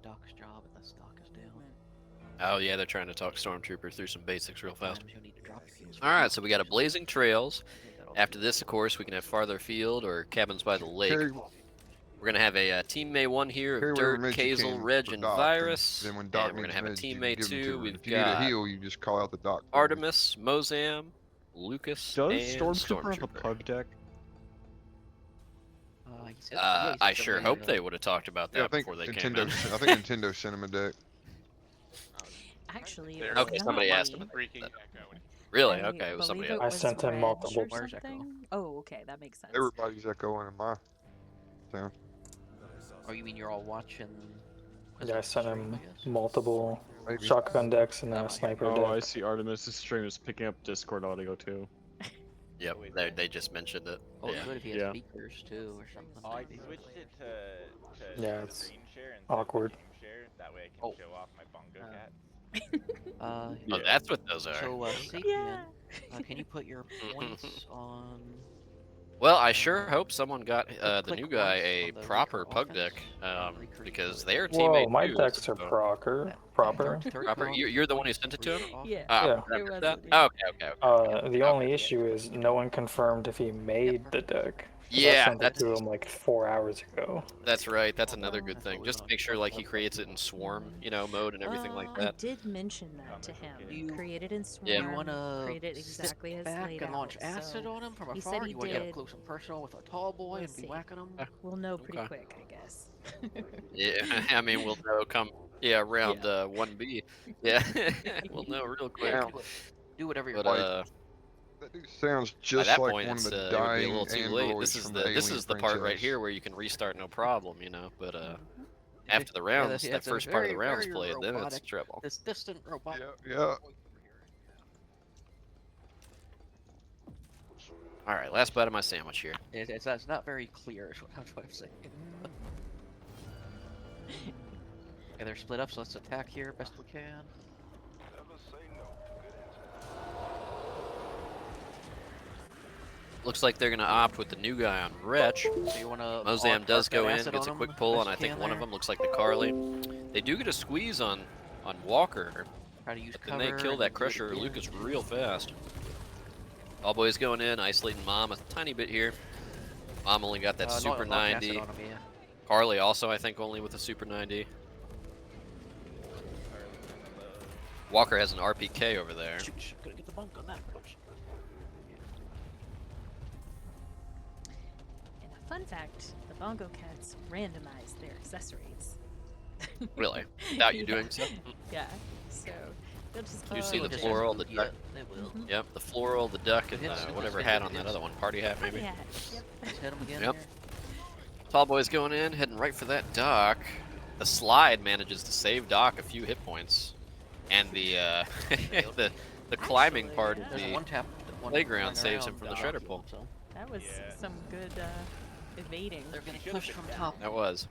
Doc's job and the stock is down. Oh yeah, they're trying to talk Stormtrooper through some basics real fast. Sometimes you'll need to drop your fuels All right, first. so we got a Blazing Trails. That'll After do. this, of course, we can have Farther Field or Cabins by the Lake. Carry We're gonna have a teammate 1 here of whatever Dirt, meds you Kazel, can Reg, for and Doc, Virus. then when And Doc we're needs gonna have a meds, you teammate give them 2. to her. We've If you need a got heal, you just call out the Doc. for me. Artemis, Mozam, Lucas, Does and Stormtrooper have a Stormtrooper. pug deck? He said, yeah, he I said sure something hope they would have talked about that Yeah, I think before they came Nintendo. in. I think Nintendo sent him a deck. Actually, There it it was Okay, is. somebody not asked me. him. Freaking echo. Really? I Okay, it was somebody believe else. it I sent was him Reg multiple. or Where's Echo? something. Oh, okay, that makes sense. Everybody's echoing in my town. Oh, you mean you're all watching? Yeah, I sent him I guess? multiple Maybe. shotgun decks and then That a might sniper Oh, I deck. see Artemis' stream is picking up Discord audio too. Yep, they just mentioned it. Oh, Yeah. good if he has Yeah. speakers too or something. Oh, I maybe. switched it to Yeah, it's screen share instead awkward. of game share. That way I can Oh. show off my bongo Uh, cat. Oh, Yeah. that's what those are. So, Yeah. Sapien, can you put your points on? Well, I sure hope someone got the Click new guy once a on the proper recur pug offense, deck, recur because to they're it. Whoa, teammate my too, decks are so- proper. You're the one who sent it to him? Yeah. Yeah. Oh, It that's wasn't that? me. Oh, okay. The only issue is no one confirmed if he made the deck. 'Cause I Yeah, sent it that's to him like 4 hours ago. that's right. That's another good That's thing. what we Just want. make sure like he creates it in swarm, mode and everything like I that. did mention that to him. You- Created in Swarm. Yeah. You wanna create it sit exactly as back laid and launch out, acid so on him from he afar? said he You want to get did. up close and personal with a tall boy We'll and be see. whacking him? We'll know pretty Okay. quick, I guess. Yeah, I mean we'll know come round 1B. Yeah, we'll know real quick. Yeah. Do whatever you're But doing. That dude sounds by just that like point one of it's the it would be a dying little too late. androids This from is the the part right franchise. here where you can restart no problem, But Mhm. after the Yeah, rounds, that's that a first part of the very, rounds very played, then it's robotic- trouble. This distant robot. Yeah. All right, last bite of my sandwich here. It's not very clear, is what I'm saying. Okay, they're split up, so let's attack here best we can. Looks like they're gonna opt with the new guy on Wretch. So you wanna Mozam does go in, acid gets on a quick 'em pull best on I you think can one of there. them. Looks like the Carly. They do get a squeeze on Walker, Try to use but then they cover kill and that do it Crusher or again. Lucas real fast. All boys going in, isolating Mom a tiny bit here. Mom only got that No, super launch acid 90. on 'em, yeah. Carly also I think only with a super 90. Walker has an RPK over there. Shoot, gotta get the bunk on that push. And a fun fact, the Bongo Cats randomize their accessories. Really? Without you Yeah. doing so? Yeah, so they'll just You keep see the doing floral, it. the Yeah, duck? they will. Mhm. Yep, the floral, the duck, and Hits, whatever hits, hat hits, on that hits. other one. Party hat, maybe? Yeah, yep. Just hit him again Yep. here. Tall boys going in, heading right for that dock. The slide manages to save Doc a few hit points, and the the climbing Actually, part yeah. of There's a the one tap. playground running saves him around from the Doc, shredder pull. So That was Yeah. some good evading. they're gonna push from top. That was.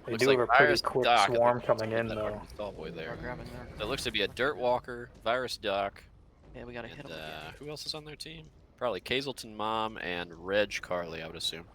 They Looks do like have a pretty Virus quick Doc, I think, swarm wants to coming get in that though. Tall boy there. They're grabbing there. There looks to be a Dirt Walker, Virus Doc, Yeah, we gotta hit and him again. who else is on their team? Probably Kazelton Mom and Reg Carly, I would assume.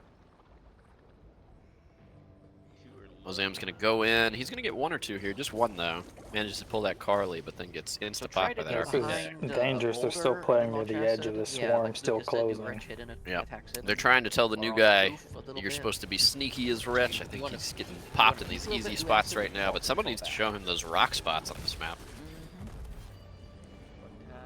Mozam's gonna go in. He's gonna get one or two here, just one though. Manages to pull that Carly, but then gets So insta try pop to by get that This is RPK. behind, dangerous, they're still boulder playing and near the launch edge of acid. the Yeah, swarm, like still Lucas said, do closing. wrench hit in it, Yep. attacks it. They're trying to tell the new Or guy oof a little you're bit. supposed to be sneaky as Wretch. I think wanna- he's getting popped in wanna these keep a little easy bit spots less right and now, but someone fall needs to back. show him those rock spots on this map. Mhm.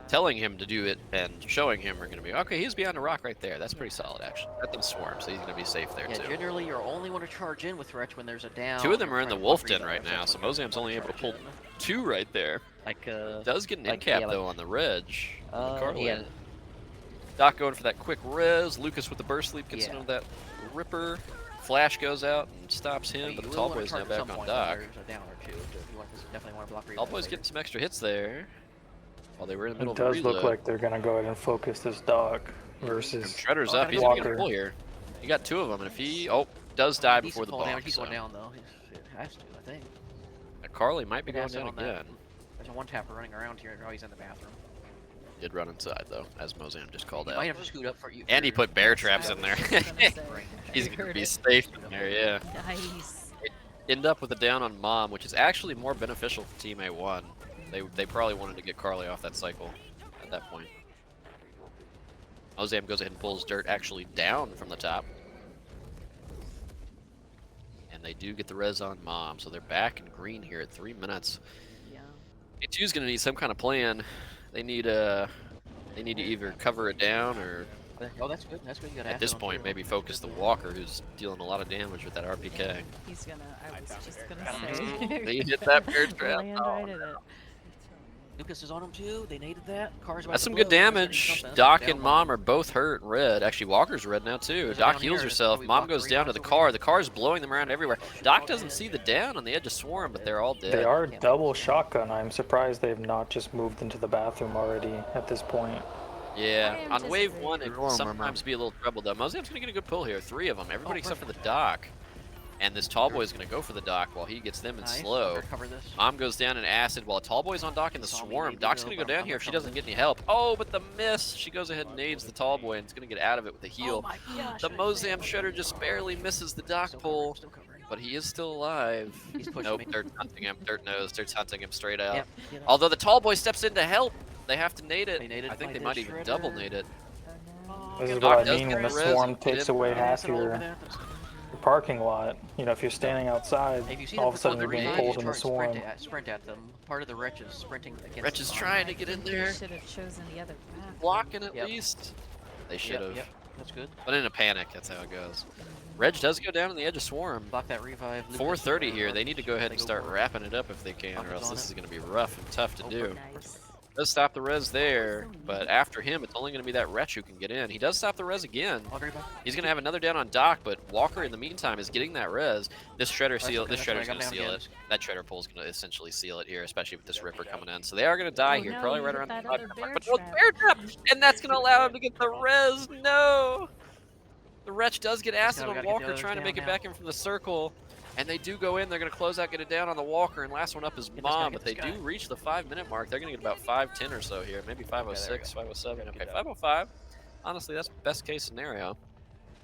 Telling him to do it and showing him are going to be, okay, he's behind a rock right there. That's pretty solid, actually. That thing swarm, so he's going to be safe there, Yeah, too. generally you only want to charge in with Wretch when there's a down. Two of them or are in the trying to wolf free den right dive, now, that's so when you Mozam's only wanna able to charge pull in. two right there. Like, Does get an like, in-cap, yeah, though, on the Reg. Carly. yeah. Doc going for that quick res. Lucas with the burst leap gets Yeah. into that Ripper. Flash goes out and stops him, You but the will Tall wanna Boy's now charge at back some on point Doc. when there's a down or two. You want to definitely want to block Tall Boy's getting some extra hits there. While they were in the middle It of a does look reload. like they're gonna go ahead and focus this dock And versus Shredder's Oh, up. gotta He's go gonna get a Walker. pull here. He got two of them, and if he does die He's before the fall bonk, damage. He's so going down though. It has to, I think. Carly might be Good going asset down on that. again. There's a one tapper running around here. Oh, he's in the bathroom. Did run inside though, as Mozam just called He out. might have to scoot up for you. And he for- put bear traps in there. I was gonna say, He's I gonna heard be it. safe in there, yeah. Nice. end up with a down on Mom, which is actually more beneficial for Team A1. They probably wanted to get Carly off that cycle at that point. Mozam goes ahead and pulls Dirt actually down from the top. And they do get the res on Mom, so they're back in green here at 3 minutes. Yeah. A2's gonna need some kind of plan. They need to either cover it down or Oh, that's good. That's good. You got at this point maybe focus the Walker, who's dealing a lot of damage with that RPK. He's gonna. I was just gonna Mhm. say. They hit that bear trap. Land Oh, right at it. Lucas is on him too. They naded that. Car's about that's to some blow. good They're getting damage. something. Doc Down and one. Mom are both hurt and red. Actually, Walker's red now too. There's a Doc down heals here. herself. We Mom blocked goes three down to guys the over car. here. The car's blowing them around everywhere. Doc doesn't see the down on the edge of Swarm, but they're all dead. They are double shotgun. I'm surprised they've not just moved into the bathroom already at this point. Yeah, I on wave anticipate- 1 it Good one, can my sometimes man. be a little trouble though. Mozam's gonna get a good pull here. 3 of them. Everybody except for the perfect. Doc. And this tall boy's gonna go for the Doc while he gets them in Nice. slow. Cover this. Mom goes down in acid while Tall Boy's on Doc in the Saw me Swarm. nade the Doc's go, gonna go but down I'm here not if she covered. doesn't get any help. Oh, but the miss! She goes ahead and nades the Tall Boy and is gonna get out of it with a heal. Oh my gosh. The Mozam Shredder just barely misses the Doc Still pull, covering, still covering. but he is still alive. He's pushing Nope, me. Dirt's hunting him. Dirt knows. Dirt's hunting him straight out. Yep, you know. Although the Tall Boy steps in to help, they have to nade it. They naded I think by they might this even double Shredder. nade it. Oh, This is good what I Doc does mean get when the the res swarm and takes get away Yeah, half that's all over your that. That's- parking lot. You know, if you're standing outside, If you see all them of a sudden before you're the being revive, pulled you in the try and swarm. sprint at them. Part of the wretch is sprinting against Wretch is the trying to I get in think there. They should have chosen the other path. Blocking at Yep. least. They should have. Yep, that's good. But in a panic, that's how it goes. Reg does go down on the edge of Swarm. Block that revive. Lucas, 4:30 here. They need to go ahead and They go start for it. wrapping it up if they can, or Bumpers else on this it. is going to be rough and tough to Oh, do. Nice. Does stop the res there, but after him, it's only going to be that Wretch who can get in. He does stop the res again. I'll agree back. He's going to have another down on Doc, but Walker in the meantime is getting that res. This Shredder seal. okay, This that's right, Shredder's I'm going to down seal again. it. That Shredder pull's going to essentially seal it here, especially with this Ripper coming in. So they are going to die Oh, here, no, probably you right hit around the that 5 other minute bear mark. But no, trap. bear trap, and that's going to allow him to get the res. No. The Wretch does get acid we on gotta get the Walker, others trying to down make it now. back in from the circle. And they do go in. They're going to close out, get it down on the Walker, and last one up is Get this guy, Mom. get But they this guy. do reach the 5-minute mark. They're going to get about 5:10 or so here, maybe 5:06, 5:07. Good Okay, job. 5:05. Honestly, that's best case scenario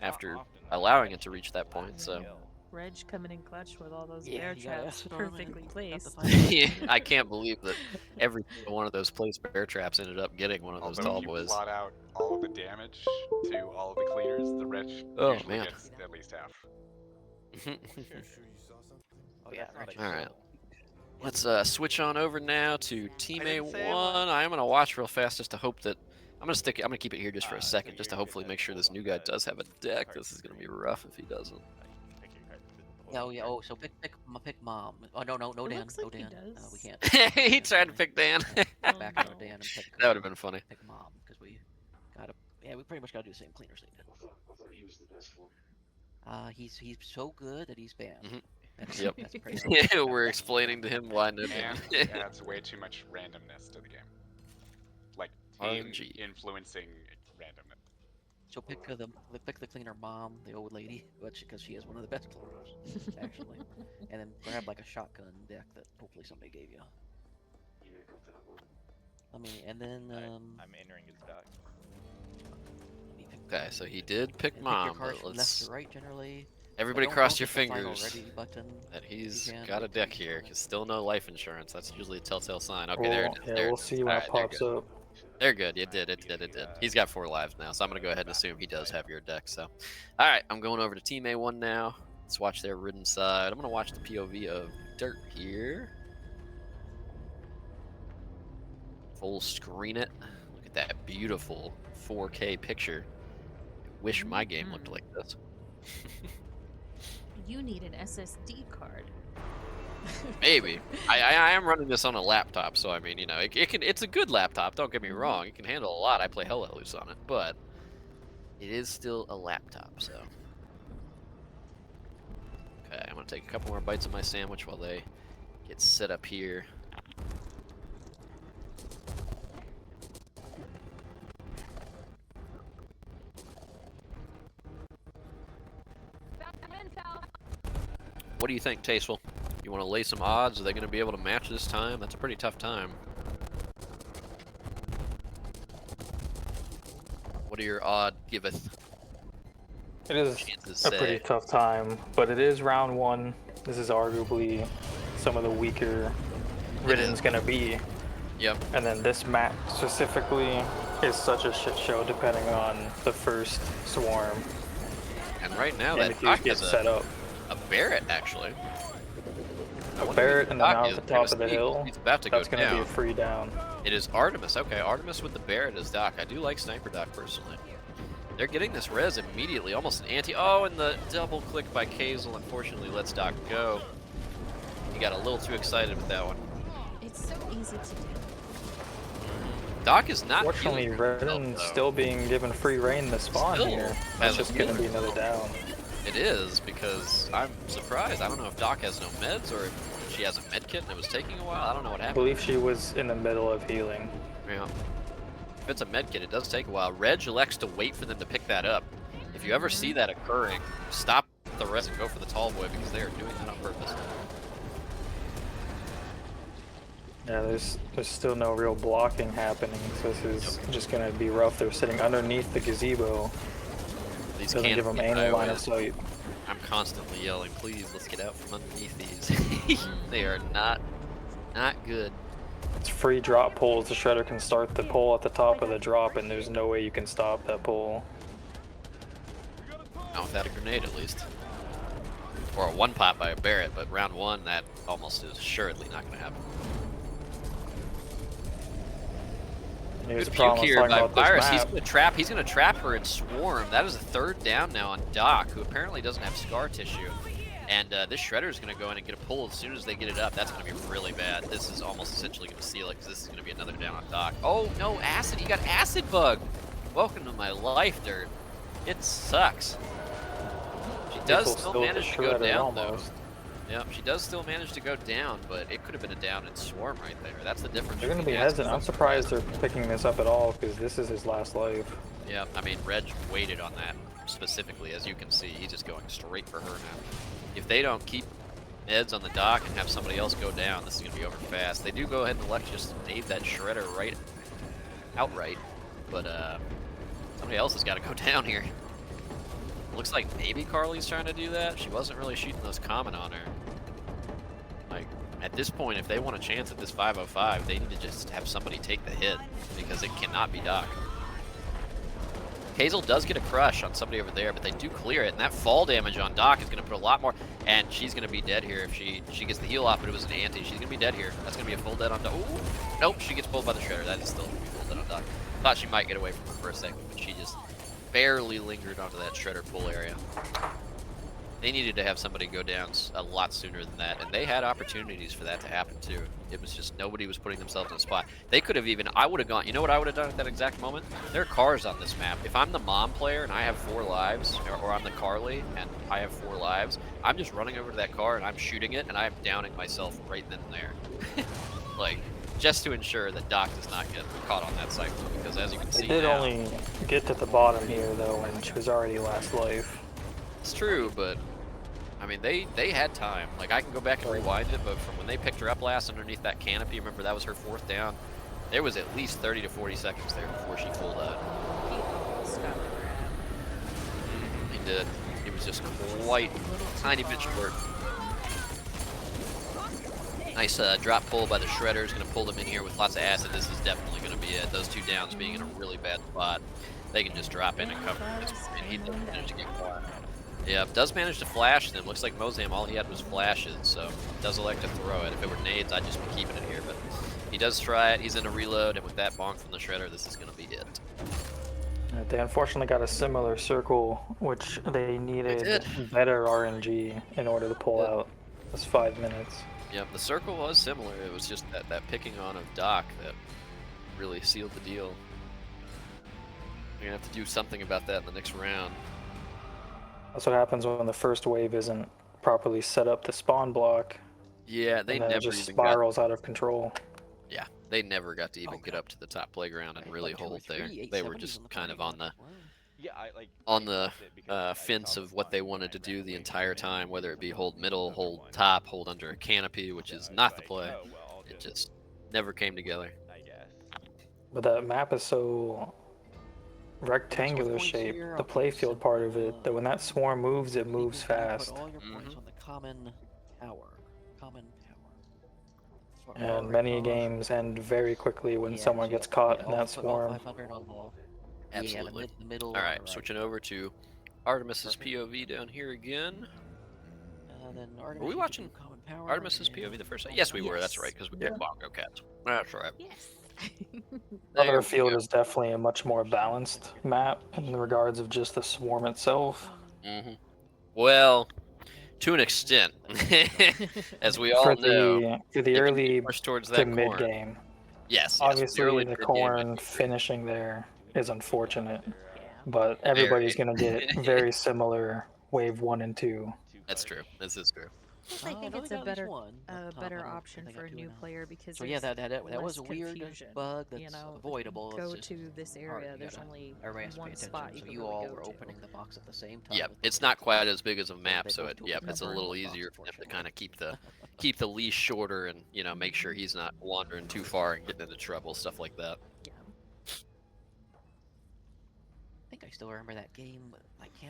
after Often. allowing it to reach that point. So Reg coming in clutch with all those Yeah, bear you gotta traps acid on 'em and perfectly got the placed. final- yeah, I can't believe that every single one of those placed bear traps ended up getting one of those Although tall if you boys. plot out all of the damage to all of the cleaners, the wretch Oh, usually man. gets at least half. Oh yeah, right. All right. Let's switch on over now to Team I didn't say it A1. I am gonna watch real fast just to hope that I'm gonna keep it here just for a second, just to hopefully make sure this new guy does have a deck. This is gonna be rough if he doesn't. Yeah, oh yeah. Oh, so pick Mom. Oh no, no It Dan, looks no like he Dan. does. We can't. He tried to pick Dan. Oh, Back no. on Dan and pick. That would have been funny. Pick Mom because we gotta. Yeah, we pretty much gotta do the same cleaners they did. He's so good that he's banned. Mhm. That's, Yep. That's pretty We're explaining to him why no Dan. And it adds way too much randomness to the game. Like team RNG. influencing randomness. So pick the cleaner Mom, the old lady, because she has one of the best cleaners actually, and then grab like a shotgun deck that hopefully somebody gave you. And then I'm entering his dock. let me pick Okay, so he did pick and Mom, pick your cards but from left let's to right generally. everybody Don't- cross don't your hit the final fingers ready button. that he's can, got a but deck please here. don't. 'Cause still no life insurance. That's usually a telltale sign. Okay, there it is. Yeah, There we'll it is. see when it Alright, they're pops good. up. They're good. It did. He's got 4 lives now, so I'm gonna go ahead and assume he does have your deck. So, all right, I'm going over to Team A1 now. Let's watch their ridden side. I'm gonna watch the POV of Dirt here. Full screen it. Look at that beautiful 4K picture. I wish my game looked like this. You need an SSD card. Maybe. I am running this on a laptop, so I mean, you know, it's a good laptop. Don't get me wrong. It can handle a lot. I play hella loose on it, but it is still a laptop. So, okay, I'm gonna take a couple more bites of my sandwich while they get set up here. What do you think, Tasteful? You want to lay some odds? Are they going to be able to match this time? That's a pretty tough time. What are your odd giveth It is chances a pretty say? tough time, but it is round 1. this is arguably some of the weaker Ridden's gonna be. Yep. And then this map specifically is such a shit show depending on the first swarm. And right now And that if you Doc get has set up. a Barrett actually. I A wonder Barrett who and then Doc out is. at the We're top gonna of the see. hill, He's about to go that's gonna be down. a free down. It is Artemis. Okay, Artemis with the Barrett as Doc. I do like Sniper Doc personally. They're getting this res immediately, almost an anti. Oh, and the double click by Kazel unfortunately lets Doc go. He got a little too excited with that one. It's so easy to do. Doc is not. Fortunately, feeling very well, Redden's though. still being given free reign to spawn Still here. has That's a just gonna be healer. another down. It is, because I'm surprised. I don't know if Doc has no meds or if she has a med kit and it was taking a while. I don't know what I happened. believe she was in the middle of healing. Yeah. If it's a med kit, it does take a while. Reg elects to wait for them to pick that up. If you ever see that occurring, stop the rest and go for the tall boy because they are doing that on purpose. Yeah, there's still no real blocking happening, so this is just gonna be rough. They're sitting underneath the gazebo. These Doesn't give them can't any line of sight. I'm constantly yelling, please, let's get out from underneath these. They are not good. It's free drop pulls. The shredder can start the pull at the top of the drop, and there's no way you can stop that pull. Not without a grenade, at least. Or a one pop by a Barrett, but round one, that almost is assuredly not going to happen. Here's Good the puke problem I was here talking by about this Virus. He's map. gonna trap her in Swarm. That is a third down now on Doc, who apparently doesn't have scar tissue. And this Shredder is gonna go in and get a pull as soon as they get it up. That's gonna be really bad. This is almost essentially gonna seal it because this is gonna be another down on Doc. Oh no, acid! He got acid bug. Welcome to my life, Dirt. It sucks. She does People still still manage to go shredder down though. almost. Yep, she does still manage to go down, but it could have been a down in Swarm right there. That's the difference. They're gonna be between acid hesitant. I'm and surprised Acid. they're picking this up at all because this is his last life. Yeah, I mean, Reg waited on that specifically, as you can see. He's just going straight for her now. If they don't keep meds on the dock and have somebody else go down, this is going to be over fast. They do go ahead and elect just to nade that Shredder right outright, but somebody else has got to go down here. Looks like maybe Carly's trying to do that. She wasn't really shooting those common on her. Like, at this point, if they want a chance at this 505, they need to just have somebody take the hit, because it cannot be Doc. Hazel does get a crush on somebody over there, but they do clear it, and that fall damage on Doc is going to put a lot more, and she's going to be dead here if she gets the heal off, but it was an anti. She's going to be dead here. That's going to be a full dead on Doc. Ooh, nope, she gets pulled by the Shredder. That is still going to be full dead on Doc. Thought she might get away from her for a second, but she just barely lingered onto that Shredder pull area. They needed to have somebody go down a lot sooner than that, and they had opportunities for that to happen too. It was just nobody was putting themselves in a spot. They could have even, I would have gone, you know what I would have done at that exact moment? There are cars on this map. If I'm the mom player and I have 4 lives, or I'm the Carly and I have 4 lives, I'm just running over to that car and I'm shooting it and I'm downing myself right then and there. Like, just to ensure that Doc does not get caught on that cycle, because as you can They see did now, only get to the bottom here though, when she was already last life. it's true, but I mean, they had time. Like, I can go back and rewind it, but from when they picked her up last underneath that canopy, remember that was her 4th down, there was at least 30 to 40 seconds there before she pulled out. He almost got grabbed. He did. It was just quite tiny bit short. Nice drop pull by the Shredder is going to pull them in here with lots of acid. This is definitely going to be it. Those 2 downs being in a really bad spot. They can just drop in and cover this. And he does manage to get caught. Yeah, does manage to flash them. Looks like Mozam, all he had was flashes, so does elect to throw it. If it were nades, I'd just be keeping it here, but he does try it. He's in a reload, and with that bonk from the Shredder, this is going to be it. They unfortunately got a similar circle, which they needed better RNG in order to pull out. That's 5 minutes. Yep, the circle was similar. It was just that picking on of Doc that really sealed the deal. We're going to have to do something about that in the next round. That's what happens when the first wave isn't properly set up to spawn block. Yeah, they and then never it just even got, spirals out of control. yeah, they never got to even get up to the top playground and really hold there. They were just kind of on the fence of what they wanted to do the entire time, whether it be hold middle, hold top, hold under a canopy, which is not the play. It just never came together. But that map is so rectangular shape, the playfield part of it, that when that swarm moves, it moves fast. Put all your points on the common power. Common power. That's what And we're many on. games end very quickly when Yeah, someone so gets yeah, caught yeah, in all that fi- all swarm. 500 on the Absolutely. the middle. All on right, the right. switching over to Artemis's Perfect. POV down here again. Then Artemis, Were we you can watching do common power. Artemis's and POV the first time? Yes, we were. That's Yes. right, because we Yeah. did Bongo Cats. That's right. Yes. There we Otherfield go. is definitely a much more balanced map in regards of just the swarm itself. Well, to an extent, as we all For know, the if you early push towards to that mid corn. game, Yes, obviously the mid-game, corn finishing there is unfortunate, Yeah. but everybody's Very. gonna get very similar wave 1 and 2. That's true. This is true. Plus, I think I've it's only a got at least better one up top. I better don't option think I for a got two new now. player because So yeah, there's that was less a weird confusion. bug You that's know, avoidable. go It's to just this hard. area. You There's gotta- only everybody has to pay one attention. spot you So can you really all go were to. opening the box at the same time. Yep, with the it's little not quite box. as big as a map, they so both it took yep, the it's a burn little box, easier for them to unfortunately. kind of keep the leash shorter and make sure he's not wandering too far and getting into trouble, stuff like that. Yeah. I think I still remember that game.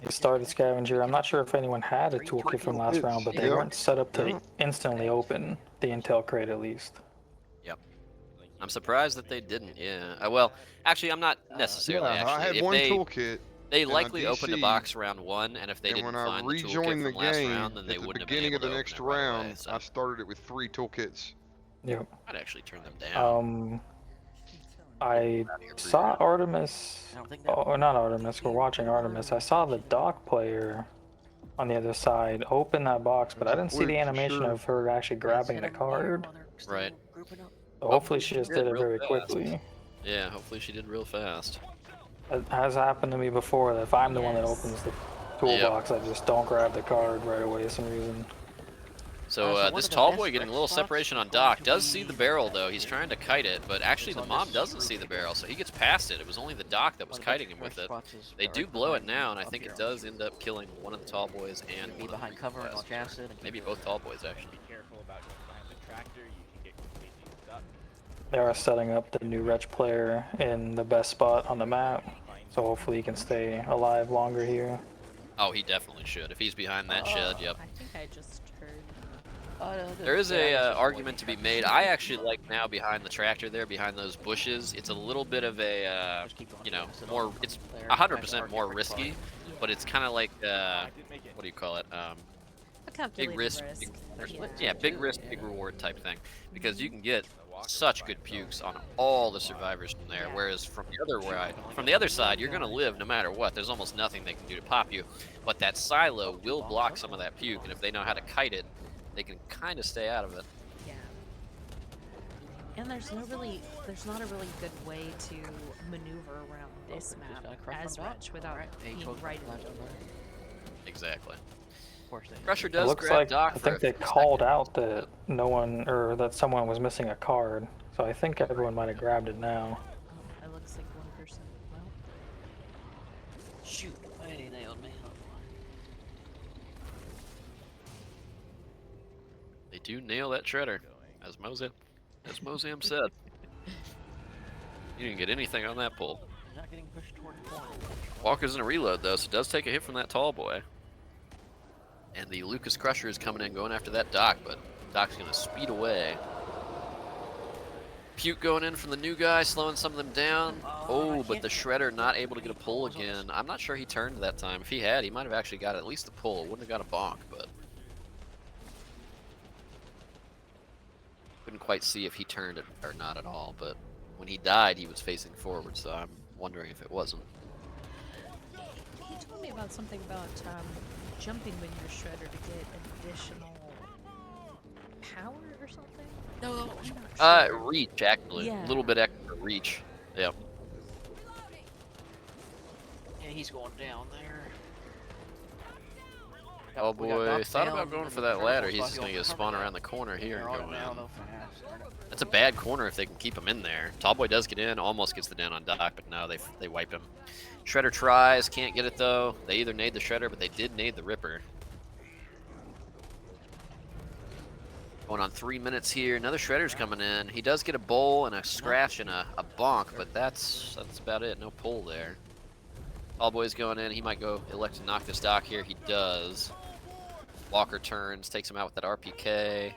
They started Scavenger. I'm not sure if anyone had a toolkit from last toolkits, round, but they yep. weren't set up to Yep. instantly open the intel crate at least. I'm surprised that they didn't. Yeah. Well, actually, I'm not necessarily. Yeah, actually, I had if one they toolkit, they and I likely opened a DC'd, box round 1, and if they and didn't when I find the toolkit rejoined the from last game round, then they at the wouldn't have been beginning able of the to next open it right away. round, So I started it with 3 toolkits. Yep. I'd actually turn them down. I saw Artemis, I don't think that or not Artemis, we're watching Artemis. I saw the dock player on the other side open that box, but I didn't see the Fluke, for animation sure. of her actually grabbing the card. Right. So hopefully she just did it real very fast. quickly. Yeah, hopefully she did real fast. It has happened to me before that if I'm the one that Yes. opens the toolbox, I just don't grab the card right away for some reason. So one this of the tall best boy getting a little spots separation on is going Doc. to Does see be the barrel though. He's trying to kite it, but actually it's the on mom this doesn't see the roof barrel, so he gets past it. It was only the Doc that was kiting him with it. They do blow it now, and I think it does end up killing one of the tall boys and Be one of behind the cover and Green watch Class. acid. And Maybe both tall boys actually. Be careful about going behind the tractor. You can get completely stuck. They are setting up the new Wretch player in the best spot on the map, so hopefully he can stay alive longer here. Oh, he definitely should. If he's behind that shed, yep. I think I just heard. There is a argument to be made. I actually like now behind the tractor there, behind those bushes. It's a little bit of a, more. It's 100% more risky, but it's kind of like I did make it. what do you call it? A Big calculated risk, big risk, big reward type thing, because you can get such good pukes on all the survivors from there. Yeah. Whereas from the other side, you're gonna live no matter what. There's almost nothing they can do to pop you, but that silo will block some of that puke, and if they know how to kite it, they can kind of stay out of it. Yeah. And there's not a really good way to maneuver around this map as Wretch without being right in the middle. Exactly. Of course they Crusher It does looks grab like Doc I for think a they few called seconds. out that no one or that someone was missing a card, so I think everyone might have grabbed it now. Oh, it looks like one person. Well, Shoot, he nailed me. They do nail that shredder, as Mozam said. You didn't get anything on that pull. Not getting pushed toward the corner. Walker's in a reload though, so it does take a hit from that tall boy. And the Lucas Crusher is coming in, going after that Doc, but Doc's gonna speed away. Puke going in from the new guy, slowing some of them down. Oh, but the Shredder not able to get a pull again. I'm not sure he turned that time. If he had, he might have actually got at least the pull. Wouldn't have got a bonk, but couldn't quite see if he turned it or not at all. But when he died, he was facing forward, so I'm wondering if it wasn't. he told me about something about jumping with your shredder to get additional power or something. No, I'm not sure. Reach actually, a Yeah. little bit extra reach. Yep. yeah, he's going down there. Oh We got boy, Doc thought down, about going and for the that ladder. Shredder's He's just gonna going get spun around the corner here and They're go on it now, in. though, fast. That's a bad corner if they can keep him in there. Tallboy does get in, almost gets the down on Doc, but no, they wipe him. Shredder tries, can't get it though. They either nade the Shredder, but they did nade the Ripper. Going on 3 minutes here. Another Shredder's coming in. He does get a bowl and a scratch and a bonk, but that's about it. No pull there. Tallboy's going in. He might go elect to knock this Doc here. He does. Walker turns, takes him out with that RPK.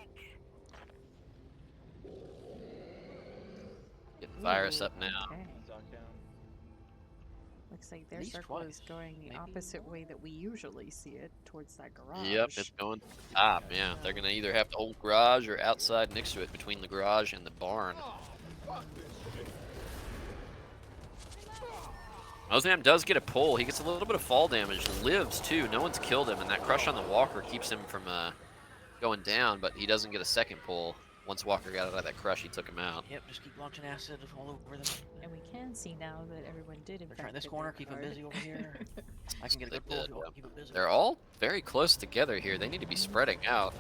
Get Virus up now. Okay. Zone down. Looks like their least circle is twice, going the maybe. opposite way that we usually see it, towards that garage. Yep, it's going to the top. Yeah, they're gonna either have to hold garage or outside next to it, between the garage and the barn. Mozam does get a pull. He gets a little bit of fall damage. Lives too. No one's killed him, and that crush on the Walker keeps him from going down. But he doesn't get a second pull. Once Walker got out of that crush, he took him out. Yep, just keep launching acid all over them. And we can see now that everyone did in They're fact trying this hit corner, their keep them guard. busy over here. I can get a They good pull if did, you want to keep it busy. They're all very close together here. They need to be spreading out.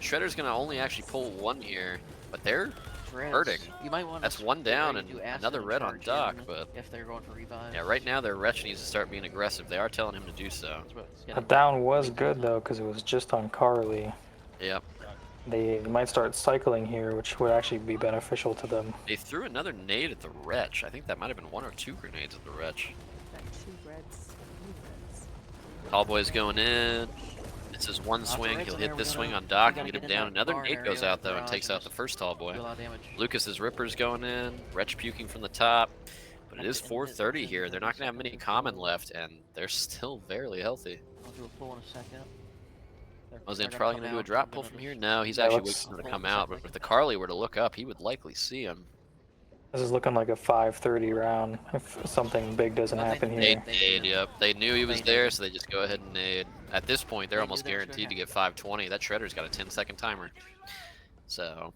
Shredder's gonna only actually pull one here, but they're Reds, hurting. You might want That's to one down and do acid another red on charge Doc, in but if they're going for revive. yeah, right now their Wretch needs to start being aggressive. They are telling him to do so. That's what it's The getting. down was good though, because it was just on Carly. Yep. They might start cycling here, which would actually be beneficial to them. They threw another nade at the Wretch. I think that might have been 1 or 2 grenades at the Wretch. Got 2 reds, 3 reds. Tallboy's going in. This is one Lots of swing. reds He'll in hit there. this We swing gotta- on Doc we and gotta get him get in down. that Another barn nade goes area, out though and garage, takes out the first Do a Tallboy. lot of damage. Lucas's Ripper's going in. Wretch puking from the top. But it is That's 4:30 here. They're not going to have many common left, and they're still fairly healthy. I'll do a pull in a second. Mozam's probably going to do a drop pull from here. No, he's Yeah, actually let's- waiting for him to come out. But if the Carly were to look up, he would likely see him. This is looking like a 5:30 round if something big doesn't Well, they- happen They here. nade, yep. They knew he was They there, knew. so they just go ahead and nade. At this point, they're They knew almost that was gonna guaranteed to get happen. 520. That Shredder's got a 10-second timer. So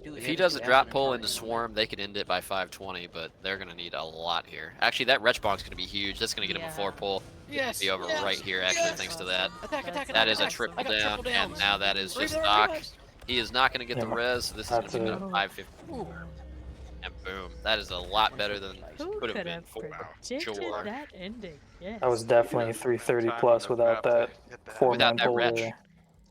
if he does a drop pull into Swarm, they could end it by 520, but they're going to need a lot here. Actually, that Wretch Bonk's going to be huge. That's going to get him a 4 pull. Yes. Be over right here, actually, thanks to that. Attack, attack, That is a attack. triple I got down, triple and downs. now that is just Revive, Doc. revive. He is not going to get the Yeah, res, so this is going that's to be a- about 550. And boom. That is a lot better than Who could have could been have for predicted sure. that ending? Yes. That was definitely 330 plus without that Without 4-man that pull Wretch. there.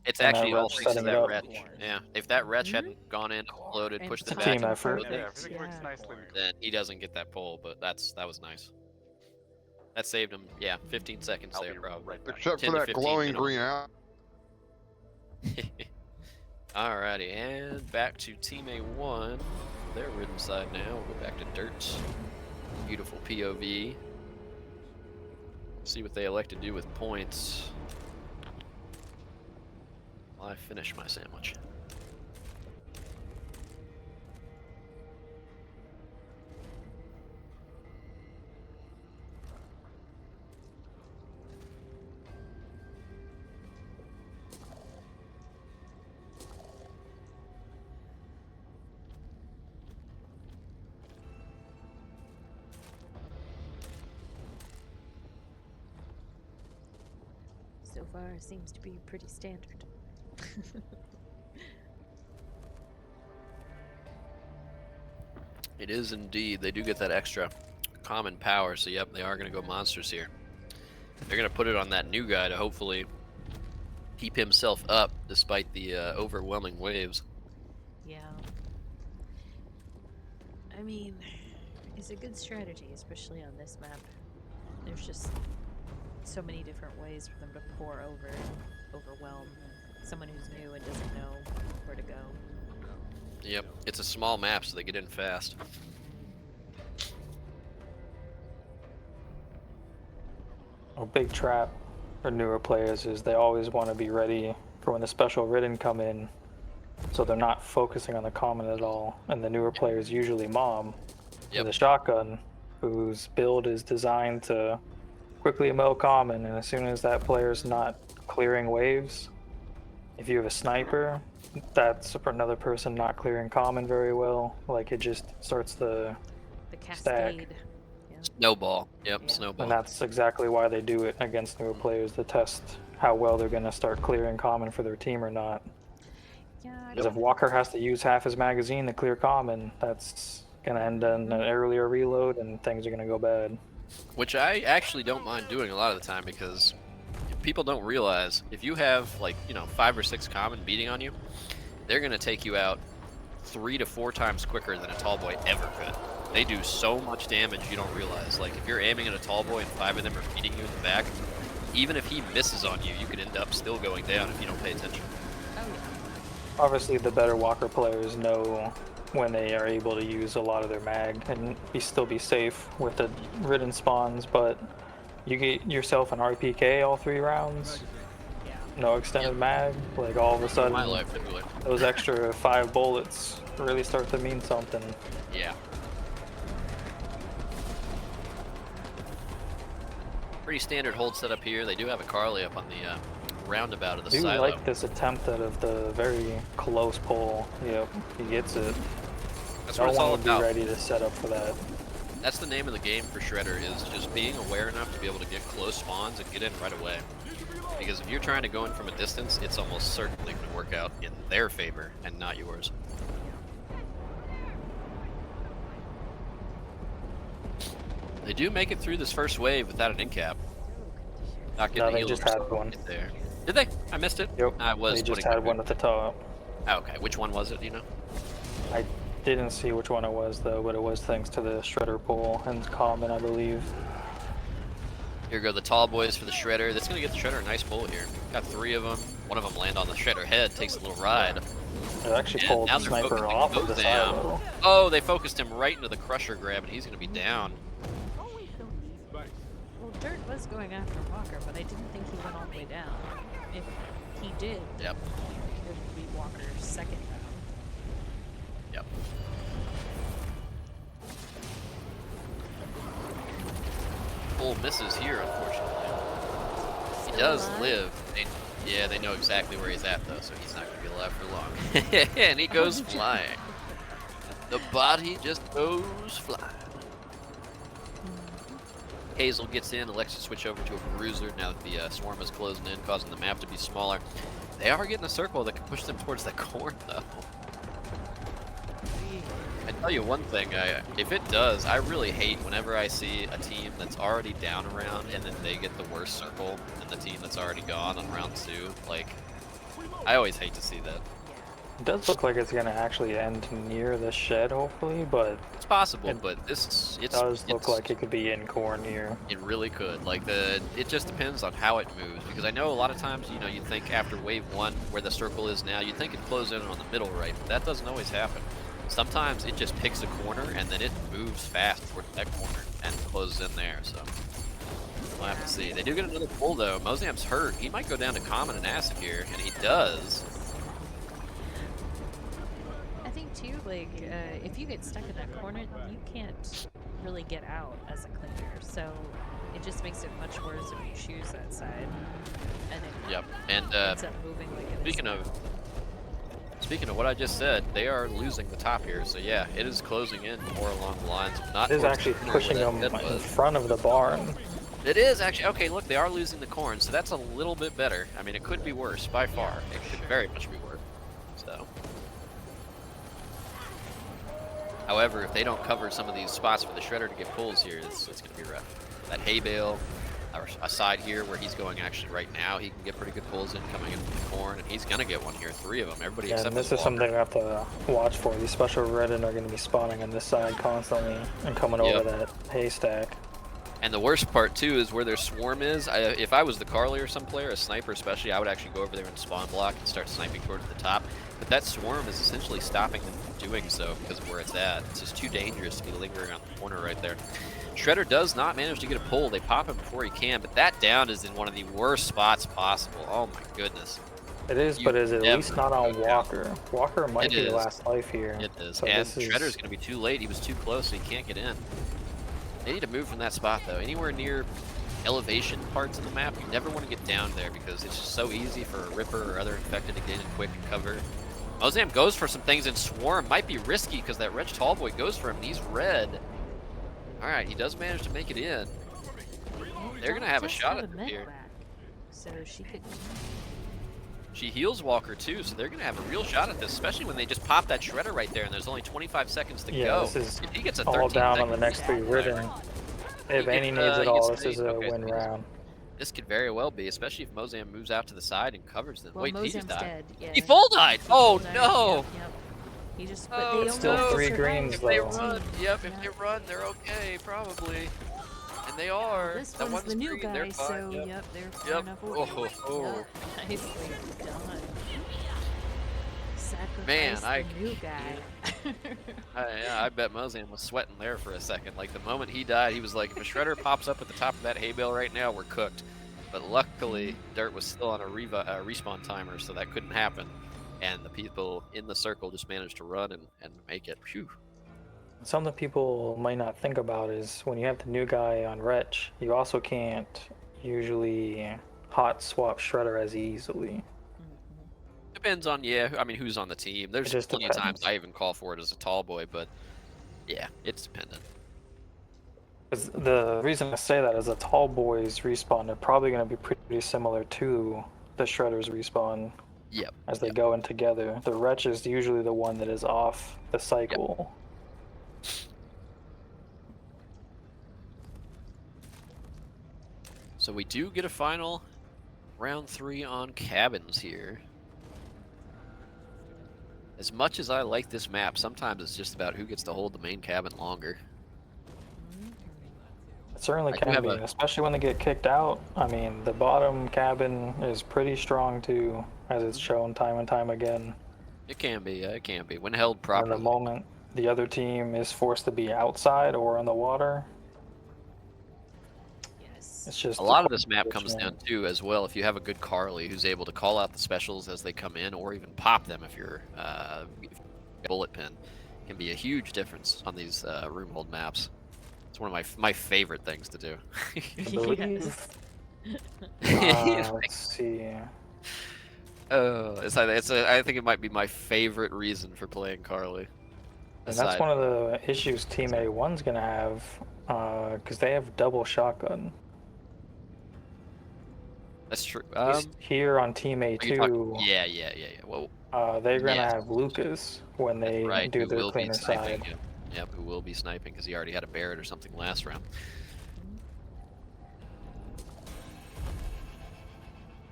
It's And that actually all Wretch thanks to setting it that up. Wretch. Yeah, if that Wretch hadn't gone in, loaded, And pushed the It's a back, team effort. Yeah, Perfect, everything works yeah. nicely. then he doesn't get that pull, but that was nice. That saved him, yeah, 15 seconds I'll there be probably. right back. Except 10 for to that 15 glowing minimum. green out. Alrighty, and back to Team A1. Their rhythm side now. We'll go back to Dirt's beautiful POV. See what they elect to do with points. While I finish my sandwich. So far, it seems to be pretty standard. It is indeed. They do get that extra common power, so yep, they are going to go monsters here. They're going to put it on that new guy to hopefully keep himself up despite the overwhelming waves. Yeah. I mean, it's a good strategy, especially on this map. There's just so many different ways for them to pour over and overwhelm someone who's new and doesn't know where to go. Yep, it's a small map, so they get in fast. A big trap for newer players is they always want to be ready for when the special ridden come in, so they're not focusing on the common at all. And the newer players usually mom Yep. with a shotgun, whose build is designed to quickly mill common, and as soon as that player's not clearing waves, if you have a sniper, that's for another person not clearing common very well. Like it just starts the The Stack. cascade. Snowball. Yep, Yeah. snowball. and that's exactly why they do it against newer players, to test how well they're going to start clearing common for their team or not. Yeah, I Because if don't- Walker has to use half his magazine to clear common, that's going to end in an earlier reload and things are going to go bad. Which I actually don't mind doing a lot of the time, because people don't realize if you have like 5 or 6 common beating on you, they're gonna take you out 3 to 4 times quicker than a tall boy ever could. They do so much damage you don't realize. Like if you're aiming at a tall boy and 5 of them are beating you in the back, even if he misses on you, you could end up still going down if you don't pay attention. Oh yeah. Obviously, the better Walker players know when they are able to use a lot of their mag and still be safe with the ridden spawns, but you get yourself an RPK all 3 rounds, no extended mag, like all of a sudden My life, typically. those extra 5 bullets really start to mean something. Yeah. Pretty standard hold setup here. They do have a Carly up on the roundabout of the I do silo. like this attempt out of the very close pull. Yep, he gets it. That's No what it's one all would be about. ready to set up for that. That's the name of the game for Shredder, is just being aware enough to be able to get close spawns and get in right away. Because if you're trying to go in from a distance, it's almost certainly going to work out in their favor and not yours. They do make it through this first wave without an in-cap. Not getting No, they healed just or had something one. there. Did they? I missed it. Yep, I was they just putting had one at the top. Oh, okay, which one was it? Do you know? I didn't see which one it was though, but it was thanks to the Shredder pull and common, I believe. Here go the tall boys for the Shredder. That's going to get the Shredder a nice pull here. Got 3 of them. One of them land on the Shredder head, takes a little ride. It actually And pulled now the they're sniper focusing off of the both down. silo. Oh, they focused him right into the Crusher grab, and he's going to be down. Well, Dirt was going after Walker, but I didn't think he went all the way down. If he did, Yep. it would be Walker's second round. Yep. Bull misses here, unfortunately. He Still does alive? live. Yeah, they know exactly where he's at, though, so he's not going to be alive for long. And he goes flying. The body just goes flying. Hazel gets in, elects to switch over to a bruiser now that the swarm is closing in, causing the map to be smaller. They are getting a circle that can push them towards the corn, though. I tell you one thing, if it does, I really hate whenever I see a team that's already down a round and then they get the worst circle than the team that's already gone on round 2. Like, I always hate to see that. It does look like it's gonna actually end near the shed, hopefully, but It's possible, It but it does look like it could be in corn here. It really could. Like it just depends on how it moves. Because I know a lot of times, you know, you'd think after wave 1, where the circle is now, you'd think it'd close in on the middle right, but that doesn't always happen. Sometimes it just picks a corner and then it moves fast toward that corner and closes in there. So we'll have to see. They do get another pull though. Mozam's hurt. He might go down to common and acid here, and he does. I think too, like, if you get stuck in that corner, you can't really get out as a cleaner. So it just makes it much worse if you choose that side, and it Yep. And ends up moving like it is. Speaking of what I just said, they are losing the top here. So yeah, it is closing in more along the lines of not. It is towards actually the corner pushing where them that head in was. front of the barn. It is actually okay. Look, they are losing the corn, so that's a little bit better. I mean, it could be worse by far. It could very much be worse. So. However, if they don't cover some of these spots for the Shredder to get pulls here, it's going to be rough. That hay bale, or a side here where he's going actually right now, he can get pretty good pulls in coming in from the corn, and he's going to get one here. 3 of them, everybody Yeah, except and this for is Walker. something we have to watch for. These special redden are going to be spawning on this side constantly and coming over that haystack. And the worst part too is where their swarm is. If I was the Carly or some player, a sniper especially, I would actually go over there and spawn block and start sniping towards the top. But that swarm is essentially stopping them from doing so because of where it's at. It's just too dangerous to be lingering on the corner right there. Shredder does not manage to get a pull. They pop him before he can, but that down is in one of the worst spots possible. Oh my goodness. It is, You but is at never least not on go down. Walker. Walker might It be is. last life here. It is. So And this is- Shredder's going to be too late. He was too close, so he can't get in. They need to move from that spot, though. Anywhere near elevation parts of the map, you never want to get down there because it's just so easy for a Ripper or other infected to get in quick and cover. Mozam goes for some things, and Swarm might be risky because that Reg Tallboy goes for him, and he's red. All right, he does manage to make it in. They're going to have a shot at him here. So she could. She heals Walker, too, so they're going to have a real shot at this, especially when they just pop that Shredder right there, and there's only 25 seconds to Yeah, go. this is If he gets a all 13 down on the second next 3 ridden. If Annie needs it all, this is a win round. This could very well be, especially if Mozam moves out to the side and covers them. Well, Wait, he Mozam's just died. dead. Yeah. He full died! Oh, Full died, no! Yep, yep. He just. But Oh, they Still only three survived greens, If they though. run, yep, if Yeah. they run, they're okay, probably. And And they are. This That one's the new green. They're guy, fine. so Yep. yep, they're far Yep. enough over. Oh. Yep, nicely done. Sacrifice Man, the new guy. I bet Mozan was sweating there for a second. Like the moment he died, he was like, if a shredder pops up at the top of that hay bale right now, we're cooked. But luckily, Dirt was still on a respawn timer, so that couldn't happen. And the people in the circle just managed to run and make it. Phew. Something people might not think about is when you have the new guy on Wretch, you also can't usually hot swap Shredder as easily. Depends on, I mean, who's on the team. There's just plenty of times depends. I even call for it as a tall boy, but yeah, it's dependent. 'Cause the reason I say that is the tall boys respawn are probably going to be pretty similar to the Shredders respawn Yep. as they go in together. The Wretch is usually the one that is off the cycle. So we do get a final round 3 on cabins here. As much as I like this map, sometimes it's just about who gets to hold the main cabin longer. It certainly I do can have be, a- especially when they get kicked out. I mean, the bottom cabin is pretty strong too, as it's shown time and time again. It can be, it can be. When held And properly. the moment the other team is forced to be outside or in the water, Yes. it's just A lot of this map comes unfortunate. down too, as well, if you have a good Carly who's able to call out the specials as they come in, or even pop them if you're bullet pin, can be a huge difference on these room hold maps. It's one of my favorite things to do. I believe. Let's see. I think it might be my favorite reason for playing Carly. And that's one of the issues Team A1's gonna have, because they have double shotgun. That's true. At least here on Team are you A2, talking- yeah. Well, they're gonna yeah. have Lucas when they right, do who their will be cleaner sniping? side. Yep, who will be sniping because he already had a Barrett or something last round.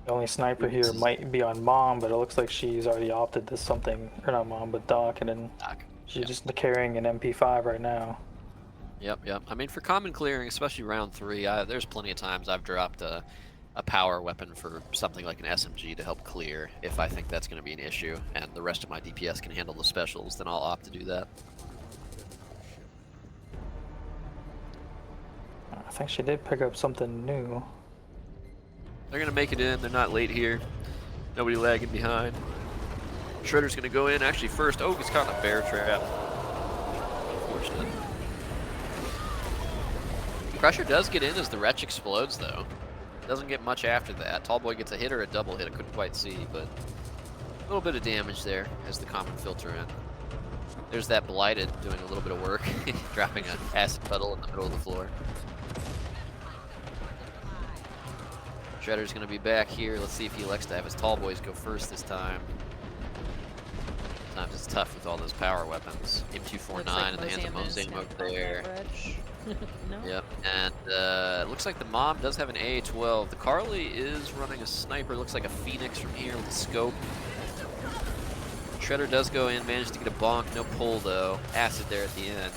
The only sniper Lucas here is- might be on Mom, but it looks like she's already opted to something, or not Mom, but Doc, and then Doc. she's Yeah. just carrying an MP5 right now. Yep. I mean, for common clearing, especially round 3, there's plenty of times I've dropped a power weapon for something like an SMG to help clear if I think that's going to be an issue, and the rest of my DPS can handle the specials, then I'll opt to do that. I think she did pick up something new. They're going to make it in. They're not late here. Nobody lagging behind. Shredder's going to go in actually first. Oh, gets caught in a bear trap. Unfortunate. Crusher does get in as the Wretch explodes, though. Doesn't get much after that. Tallboy gets a hit or a double hit. I couldn't quite see, but a little bit of damage there as the common filter in. There's that Blighted doing a little bit of work, dropping an acid puddle in the middle of the floor. Shredder's going to be back here. Let's see if he elects to have his tall boys go first this time. Sometimes it's tough with all those power weapons. M249 in the hands of Mozam over there. No? Yep, and it looks like the Mom does have an AA-12. The Carly is running a sniper. Looks like a Phoenix from here with a scope. Shredder does go in, managed to get a bonk. No pull, though. Acid there at the end.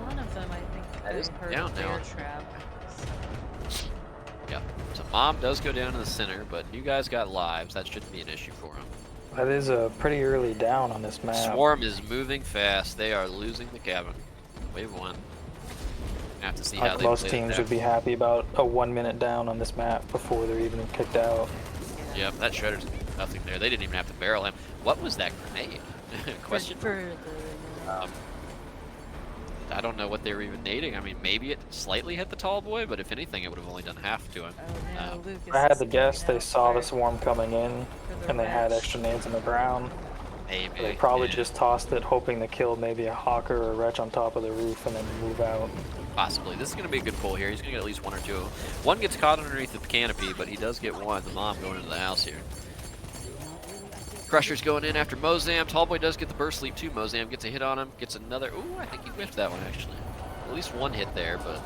One of them, I think, That is heard down a bear now. trap. Yep, so Mom does go down to the center, but you guys got lives. That shouldn't be an issue for him. That is a pretty early down on this map. Swarm is moving fast. They are losing the cabin. Wave 1. Have to see how they Most play teams that. would be happy about a 1 minute down on this map before they're even kicked out. Yep, that Shredder's nothing there. They didn't even have to barrel him. What was that grenade? Question. For the... I don't know what they were even nading. I mean, maybe it slightly hit the tall boy, but if anything, it would have only done half to him. Oh no, Lucas I had is to guess coming they out saw the for- swarm coming in, for the and they had Wretch. extra nades on the ground. Maybe. They probably yeah, just tossed it, hoping to kill maybe a Hawker or a Wretch on top of the roof and then move out. possibly. This is going to be a good pull here. He's going to get at least 1 or 2. One gets caught underneath the canopy, but he does get one. The Mom going into the house here. Crusher's going in after Mozam. Tallboy does get the burst sleep too. Mozam gets a hit on him. Gets another. Ooh, I think he whiffed that one actually. At least 1 hit there, but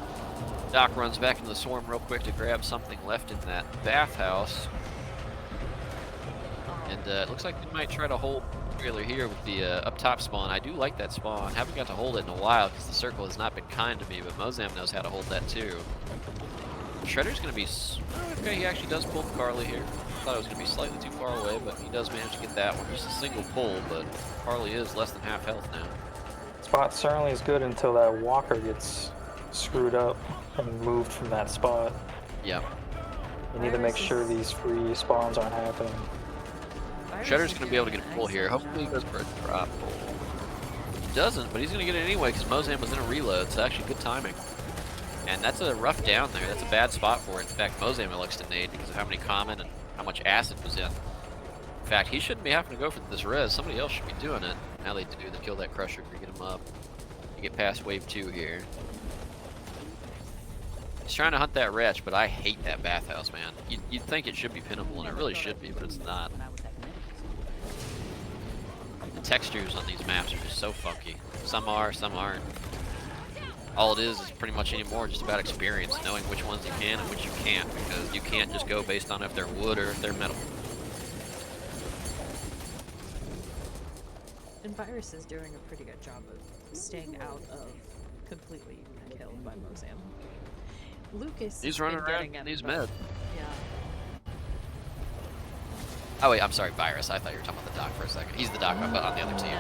Doc runs back into the swarm real quick to grab something left in that bathhouse. And it looks like they might try to hold trailer here with the up top spawn. I do like that spawn. Haven't got to hold it in a while because the circle has not been kind to me, but Mozam knows how to hold that too. Shredder's going to be... okay, he actually does pull the Carly here. Thought it was going to be slightly too far away, but he does manage to get that one. Just a single pull, but Carly is less than half health now. Spot certainly is good until that walker gets screwed up and moved from that spot. Yep. You need to make sure these free spawns aren't happening. Shredder's going to be able to get a pull here. Hopefully he goes for a drop pull. He doesn't, but he's going to get it anyway because Mozam was in a reload, so actually good timing. And that's a rough down there. That's a bad spot for it. In fact, Mozam elects to nade because of how many common and how much acid was in. In fact, he shouldn't be having to go for this res. Somebody else should be doing it. Now they do. They kill that Crusher to get him up. You get past wave 2 here. He's trying to hunt that wretch, but I hate that bathhouse, man. You'd think it should be pinnable, and it really should be, but it's not. The textures on these maps are just so funky. Some are, some aren't. All it is pretty much anymore just about experience, knowing which ones you can and which you can't, because you can't just go based on if they're wood or if they're metal. And Virus is doing a pretty good job of staying out of completely killed by Mozam. Lucas He's has running been around getting in him, these but- mid. Yeah. Oh wait, I'm sorry, Virus. I thought you were talking about the Doc for a second. He's the Doc on the other team.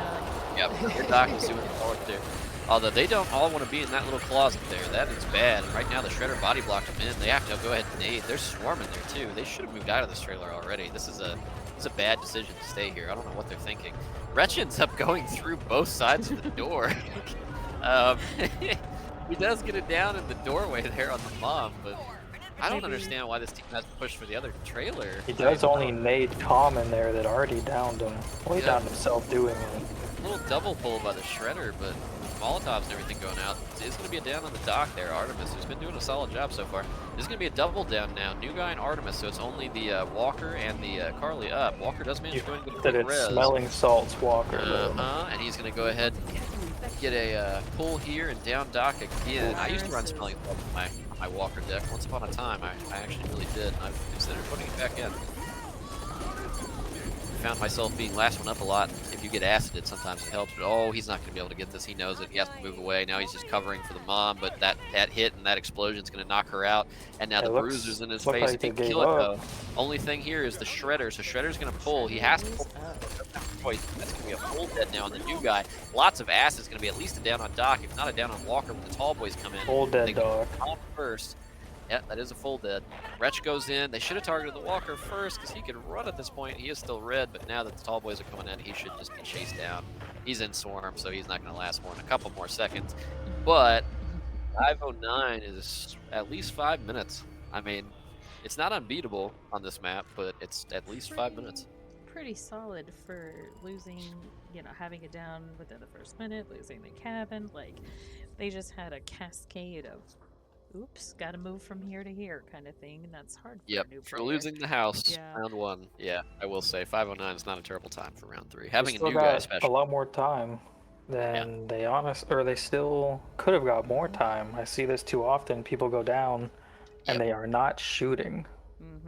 Yep, your Doc is doing the work there. Although they don't all want to be in that little closet there. That is bad. And right now the Shredder body blocked them in. They have to go ahead and nade. They're swarming there too. They should have moved out of this trailer already. This is a bad decision to stay here. I don't know what they're thinking. Wretch ends up going through both sides of the door. He does get it down in the doorway there on the mom, but I don't understand why this team has to push for the other trailer. He does only nade Tom in there that already downed him. Well, he downed himself doing it. A little double pull by the Shredder, but Molotovs and everything going out. It's going to be a down on the dock there. Artemis, who's been doing a solid job so far. This is going to be a double down now. New guy and Artemis, so it's only the Walker and the Carly up. Walker does manage to go and get a That quick it's res. smelling salts Walker. And he's going to go ahead and get a pull here and down dock again. I used to run smelling salts on my Walker deck. Once upon a time, I actually really did. I've considered putting it back in. Found myself being last one up a lot. If you get acided, sometimes it helps, but oh, he's not going to be able to get this. He knows it. He has to move away. Now he's just covering for the mom, but that hit and that explosion is going to knock her out. And now the bruiser's in his face. Like He didn't kill it, though. Only thing here is the Shredder, so Shredder's going to pull. He has to pull. That's going to be a full dead now on the new guy. Lots of acid's going to be at least a down on Doc, if not a down on Walker when the tall boys come in. Full dead Doc. On first. Yeah, that is a full dead. Wretch goes in. They should have targeted the Walker first because he could run at this point. He is still red, but now that the tall boys are coming in, he should just be chased down. He's in Swarm, so he's not going to last more than a couple more seconds. But 5:09 is at least 5 minutes. I mean, it's not unbeatable on this map, but it's at least 5 minutes. Pretty solid for losing, having it down within the first minute, losing the cabin. Like, they just had a cascade of oops, gotta move from here to here kind of thing, and that's hard for a new for player. losing the house, Yeah. round 1. Yeah, I will say 5:09 is not a terrible time for round 3. Having They a still new guy, got especially. a lot more time than they still could have got more time. I see this too often. People go down and they are not shooting.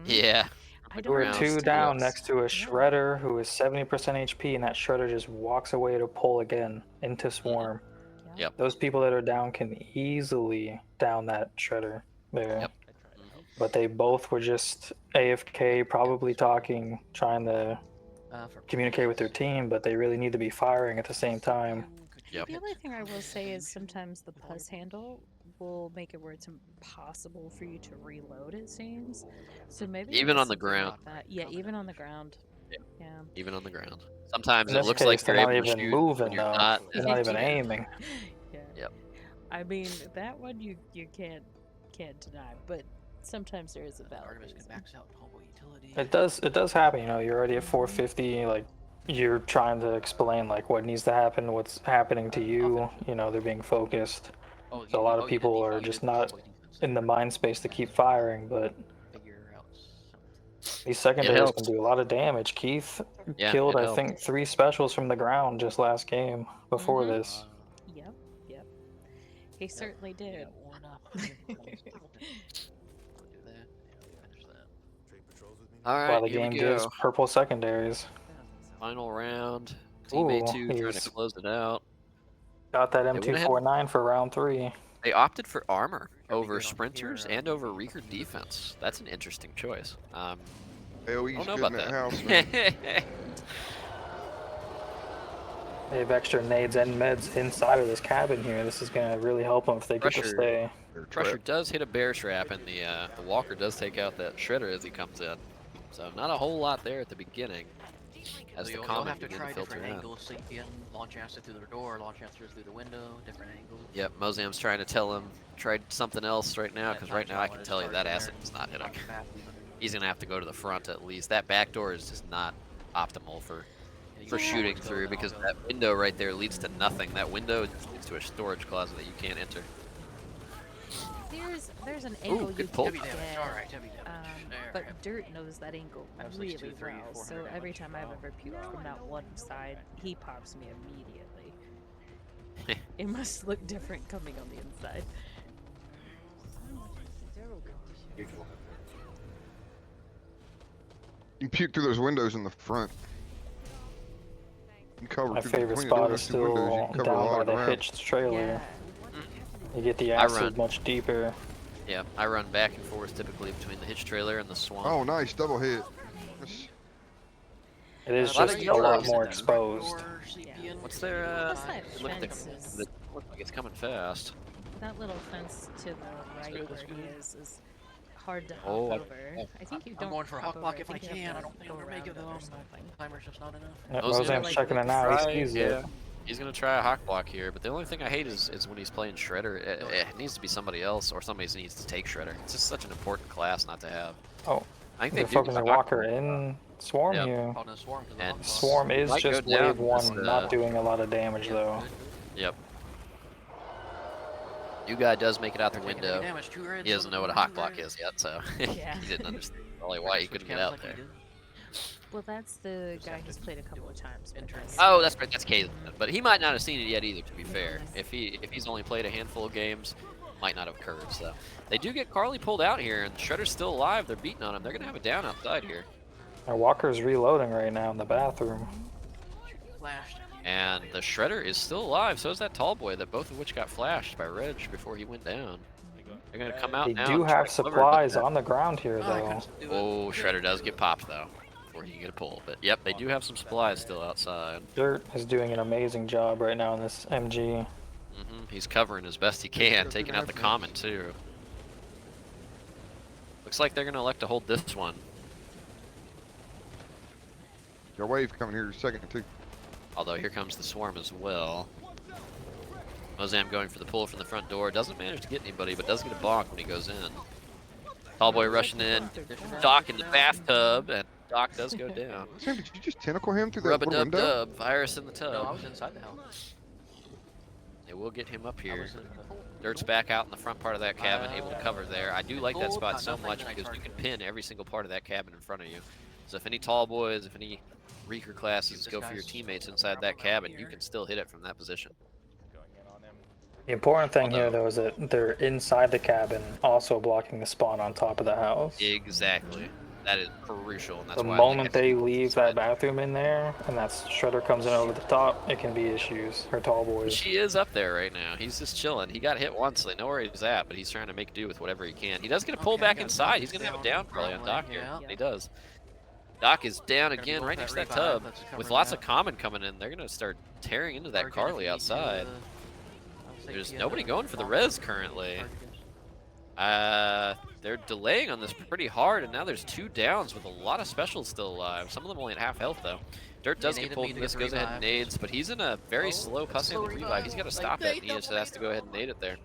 Yeah. I don't We're 2 understand. down next to a Shredder who is 70% HP, and that Shredder just walks away to pull again into Swarm. Yep. Those people that are down can easily down that Shredder there. Yep. But they both were just AFK, probably talking, trying to communicate with their team, but they really need to be firing at the same time. Yep. The only thing I will say is sometimes the pus handle will make it where it's impossible for you to reload, it seems. So maybe Even it's on the something ground. like that. Yeah, even on the ground. Yeah. Yeah. Even on the ground. Sometimes In it this looks case, like they're you're not able to even shoot moving when you're though. not. They're not even Yeah. aiming. Yeah. Yep. I mean, that one you can't deny, but sometimes there is a valid Artemis can reason. max out Homeboy utility. It does happen, you're already at 450, like you're trying to explain like what needs to happen, what's happening to you, they're being focused. Oh, So a lot of people are just not in the mind space to keep firing, but Figure out these secondaries helps. can do a lot of damage. Keith Yeah, killed, it I helps. think, 3 specials from the ground just last game before Mhm. this. Yep. He certainly did. Yeah, worn up. We'll do that. Yeah, we'll finish that. All While right, the here game we gives go. purple secondaries. Final round. Teammate Ooh, 2 trying to he's close it out. got that They went ahead- M249 for round 3. They opted for armor Are we over good on sprinters here, and over Reeker defense. That's an interesting choice. I Hell, he's don't know good about in that that. house, man. They have extra nades and meds inside of this cabin here. This is gonna really help them if they get to Pressure. stay. They're Pressure trapped. does hit a bear trap, and the walker does take out that shredder as he comes in. So not a whole lot there at the beginning. As the You'll common have to begin try to filter different in. angles so you can launch acid through the door, launch acid through the window, different angles. Yep, Mozam's trying to tell him try something else right now, because right now I can tell you that acid is not hitting. He's gonna have to go to the front at least. That back door is just not optimal for shooting through, because that window right there leads to nothing. That window leads to a storage closet that you can't enter. There's an angle you good pull. can Heavy damage, get, alright, heavy damage. but Dirt knows that angle That was really 2, 3, well. 400 So damage. every time I've ever puked from that one side, he pops me immediately. It must look different coming on the inside. You can puke through those windows in the front. You can cover My through favorite between spot those is two windows. You still can cover a down lot by of the ground. hitched trailer. Yeah. You get the I acid run. much deeper. Yeah, I run back and forth typically between the hitch trailer and the swamp. Oh, nice double hit. Yes. It is A lot of just a yellows lot in more there. exposed. Yeah. What's their Plus that look at the, fence is- it looks like it's coming fast. That little fence to the right where he is hard to hop Oh, over. oh. I think you I'm don't going for a hop hawk block over. if I think you have can. to I don't think go I'm gonna make it around though. or something. Timer's just not enough. Yeah, Mozam's Mozam's like checking it really now. He Right, sees yeah. it. He's gonna try a hawk block here, but the only thing I hate is when he's playing Shredder. It needs to be somebody else, or somebody needs to take Shredder. It's just such an important class not to have. Oh, I think they're they do focusing get a hawk Walker block. in Swarm Yep. here. Called in a swarm because And Swarm is might go just down wave 1, this, not doing a lot of damage though. Yep. New guy does make it out the window. He doesn't know what a hawk block is yet, so Yeah. he didn't understand probably why he couldn't get out there. Well, that's the guy who's played a couple of times. But that's- Oh, that's right, that's Caitlyn. But he might not have seen it yet either, to be fair. If he's only played a handful of games, might not have occurred. So they do get Carly pulled out here, and Shredder's still alive. They're beating on him. They're gonna have a down outside here. Now Walker's reloading right now in the bathroom. Flashed. And the Shredder is still alive. So is that tall boy, that both of which got flashed by Reg before he went down. They're gonna come out They now. do and try have to cover, but supplies that- on the ground here Oh, I though. couldn't do it. Oh, Shredder does get popped though, before he can get a pull. But yep, they do have some supplies still outside. Dirt is doing an amazing job right now in this MG. He's covering as best he can, taking out the common too. Looks like they're gonna elect to hold this one. Your wave coming here second too. Although here comes the swarm as well. Mozam going for the pull from the front door. Doesn't manage to get anybody, but does get a bonk when he goes in. Tallboy rushing in. Doc in the bathtub, and Doc does go down. Sam, did you just tentacle him through that Rub a little dub window? dub. Virus in the No, I tub. was inside the house. They will get him up I here. was in the Dirt's back out in the front part of that cabin, able to cover there. I do like that spot so much because you can pin every single part of that cabin in front of you. So if any tall boys, if any Reeker classes go for your teammates inside that cabin, you can still hit it from that position. Going in on him. The important thing here though is that they're inside the cabin, also blocking the spawn on top of the house. Exactly. That is crucial, and that's The why moment they leave that bathroom in there, and that Shredder comes in over the top, it can be issues. Her tall boys. She is up there right now. He's just chilling. He got hit once, so they know where he's at, but he's trying to make do with whatever he can. He does get a pull back inside. He's going to have a down probably on Doc here. Yeah. He does. Doc is down Gonna again go right with next to that that tub. revive that's With covering lots that. of common coming in, they're going to start tearing into that Carly outside. There's nobody going for the res currently. They're delaying on this pretty hard, and now there's 2 downs with a lot of specials still alive. Some of them only at half health though. Dirt does get naded pulled me from to this, get goes the ahead and revive. nades, but he's in a very slow pussy slow with revive. He's got to revive. stop Like, it, and he just has to go ahead and nade it there.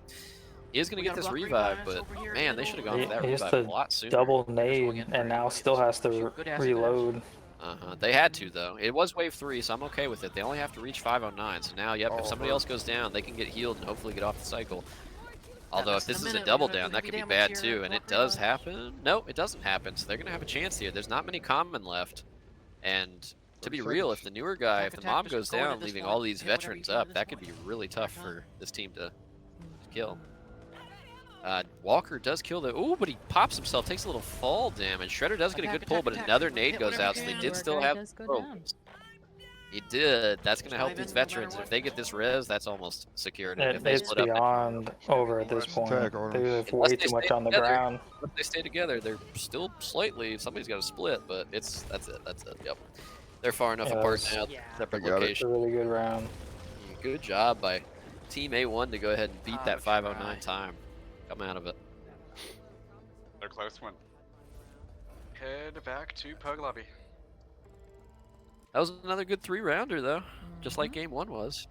He is going to We get gotta this block revive, revives but over here, man, they should have gone for that He has revive a to lot sooner. double going nade in and for now it. still has to Shoot, good acid reload. They had to though. It was wave 3, so I'm okay with it. They only have to reach 509, so now, yep, if somebody else goes down, they can get healed and hopefully get off the cycle. Although if this is a double down, that could be bad too, and it does happen. No, it doesn't happen, so they're going to have a chance here. There's not many common left, and to be real, if the newer guy, if the mom goes down, leaving all these veterans up, that could be really tough for this team to kill. Walker does kill the... Ooh, but he pops himself, takes a little fall damage. Shredder does get a good pull, but another nade goes out, so they did still have... He did. That's going to help Dive these in no matter veterans. If what. they get this res, that's almost secured. And if they It's split up, beyond over at this Last point. attack on They us. have Unless way they too much stay on the together. ground. if they stay together, they're still slightly. Somebody's got to split, but that's it. Yep. They're far enough Yeah, that apart was- now. Yeah. Separate I got it. It's a location. really good round. Good job by Team A1 to go ahead and beat that Top 509 try. time. Come out of it. They're close one. Head back to Pug Lobby. That was another good 3-rounder though, just like game 1 was.